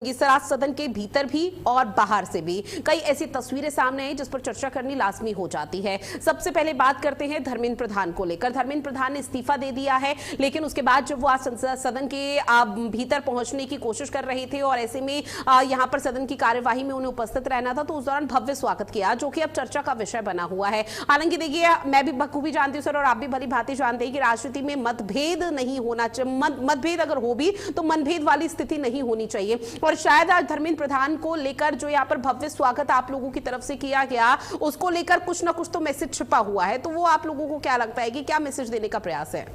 इस रात सदन के भीतर भी और बाहर से भी कई ऐसी तस्वीरें सामने आई जिस पर चर्चा करनी लाजमी हो जाती है। सबसे पहले बात करते हैं धर्मेंद्र प्रधान को लेकर। धर्मेंद्र प्रधान ने इस्तीफा दे दिया है, लेकिन उसके बाद जब वो आज सदन के भीतर पहुंचने की कोशिश कर रहे थे और ऐसे में यहां पर सदन की कार्यवाही में उन्हें उपस्थित रहना था, तो उस दौरान भव्य स्वागत किया, जो कि अब चर्चा का विषय बना हुआ है। हालांकि देखिए, मैं भी बखूबी जानती हूँ सर, और आप भी भली भांति जानते हैं कि राजनीति में मतभेद नहीं होना चाहिए। मतभेद अगर हो भी तो मनभेद वाली स्थिति नहीं होनी चाहिए। और शायद आज धर्मेंद्र प्रधान को लेकर जो यहाँ पर भव्य स्वागत आप लोगों की तरफ से किया गया, उसको लेकर कुछ ना कुछ तो मैसेज छिपा हुआ है। तो वो आप लोगों को क्या लगता है कि क्या मैसेज देने का प्रयास है?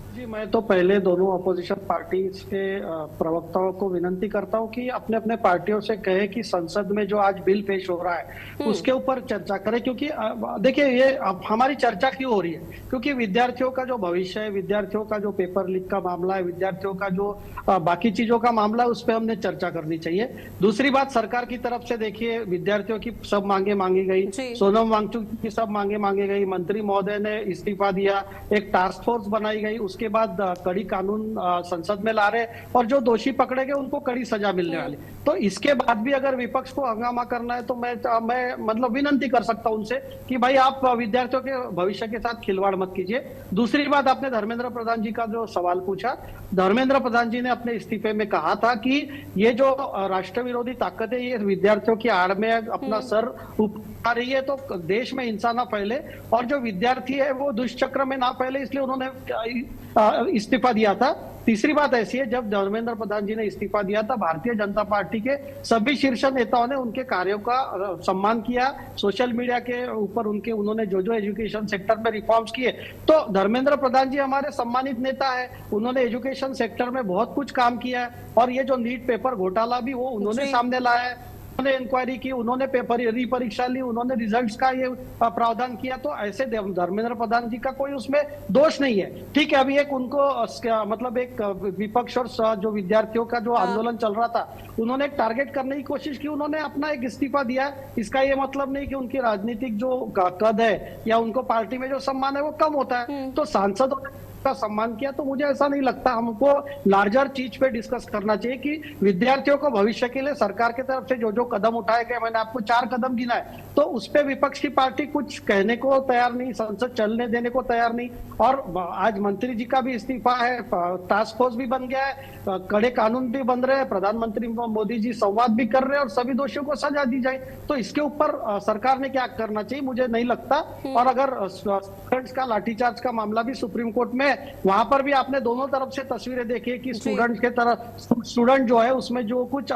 जी, मैं तो पहले दोनों अपोजिशन पार्टी के प्रवक्ताओं को विनती करता हूं कि अपने अपने पार्टियों से कहे कि संसद में जो आज बिल पेश हो रहा है उसके ऊपर चर्चा करें। क्योंकि देखिए, ये हमारी चर्चा क्यों हो रही है? क्योंकि विद्यार्थियों का जो भविष्य है, विद्यार्थियों का जो पेपर लीक का मामला है, विद्यार्थियों का जो बाकी चीजों का मामला है, उस पर हमने चर्चा करनी चाहिए। दूसरी बात, सरकार की तरफ से देखिए, विद्यार्थियों की सब मांगे मांगी गई, सोनम वांगचुक की सब मांगे मांगी गई, मंत्री महोदय ने इस्तीफा दिया, एक टास्क फोर्स बनाई गई, उसके बाद कड़ी कानून संसद में ला रहे और जो दोषी पकड़े गए उनको कड़ी सजा मिलने वाली। तो इसके बाद भी अगर विपक्ष को हंगामा करना है तो मैं मतलब विनती कर सकता हूं उनसे कि भाई, आप विद्यार्थियों के भविष्य के साथ खिलवाड़ मत कीजिए। दूसरी बात, आपने धर्मेंद्र प्रधान जी का जो सवाल पूछा, धर्मेंद्र प्रधान जी ने अपने इस्तीफे में कहा था कि ये जो राष्ट्र विरोधी ताकत है, ये विद्यार्थियों की आड़ में अपना सर आ रही है, तो देश में हिंसा ना फैले और जो विद्यार्थी है वो दुष्चक्र में ना फैले, इसलिए उन्होंने इस्तीफा दिया था। तीसरी बात ऐसी है, जब धर्मेंद्र प्रधान जी ने इस्तीफा दिया था, भारतीय जनता पार्टी के सभी शीर्ष नेताओं ने उनके कार्यों का सम्मान किया। सोशल मीडिया के ऊपर उन्होंने जो एजुकेशन सेक्टर में रिफॉर्म्स किए, तो धर्मेंद्र प्रधान जी हमारे सम्मानित नेता है, उन्होंने एजुकेशन सेक्टर में बहुत कुछ काम किया है। और ये जो नीट पेपर घोटाला भी वो उन्होंने सामने लाया है, उन्होंने इंक्वायरी की, उन्होंने पेपर रीपरीक्षा ली, उन्होंने रिजल्ट्स का ये प्रावधान किया। तो ऐसे धर्मेंद्र प्रधान जी का कोई उसमें दोष नहीं है। ठीक है, अभी एक उनको मतलब एक विपक्ष और जो विद्यार्थियों का जो आंदोलन चल रहा था, उन्होंने एक टारगेट करने की कोशिश की, उन्होंने अपना एक इस्तीफा दिया। इसका ये मतलब नहीं कि उनकी राजनीतिक जो कद है या उनको पार्टी में जो सम्मान है वो कम होता है। तो सांसद का सम्मान किया, तो मुझे ऐसा नहीं लगता। हमको लार्जर चीज पे डिस्कस करना चाहिए कि विद्यार्थियों को भविष्य के लिए सरकार की तरफ से जो जो कदम उठाए गए, मैंने आपको 4 कदम गिनाए, तो उस पे विपक्ष की पार्टी कुछ कहने को तैयार नहीं, संसद चलने देने को तैयार नहीं। और आज मंत्री जी का भी इस्तीफा है, टास्क फोर्स भी बन गया है, कड़े कानून भी बन रहे हैं, प्रधानमंत्री मोदी जी संवाद भी कर रहे हैं और सभी दोषियों को सजा दी जाए। तो इसके ऊपर सरकार ने क्या करना चाहिए, मुझे नहीं लगता। और अगर स्टूडेंट्स का लाठीचार्ज का मामला भी सुप्रीम कोर्ट में, वहां पर भी आपने दोनों तरफ से तस्वीरें देखी कि स्टूडेंट के तरफ स्टूडेंट जो है उसमें जो कुछ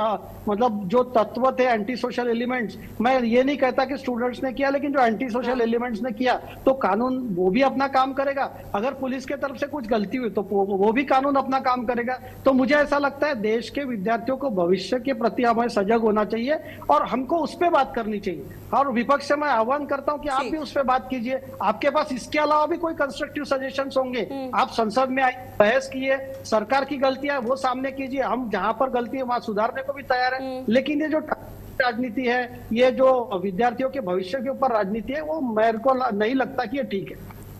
मतलब जो तत्व थे एंटी सोशल एलिमेंट्स, मैं ये नहीं कहता कि स्टूडेंट्स ने किया, लेकिन जो एंटी सोशल एलिमेंट्स ने किया, तो कानून वो भी अपना काम करेगा। अगर पुलिस के तरफ से कुछ गलती हुई तो वो भी कानून अपना काम करेगा। तो मुझे ऐसा लगता है देश के विद्यार्थियों को भविष्य के प्रति हमें सजग होना चाहिए और हमको उस पर बात करनी चाहिए। और विपक्ष से मैं आह्वान करता हूं कि आप भी उस पर बात कीजिए। आपके पास इसके अलावा भी कोई कंस्ट्रक्टिव सजेशंस होंगे, आप संसद में आई बहस कीजिए, सरकार की गलतियां वो सामने कीजिए, हम जहां पर गलती है वहां सुधारने को भी तैयार है। लेकिन ये जो राजनीति है, ये जो विद्यार्थियों के भविष्य के ऊपर राजनीति है, वो मेरे को नहीं लगता कि ये ठीक है।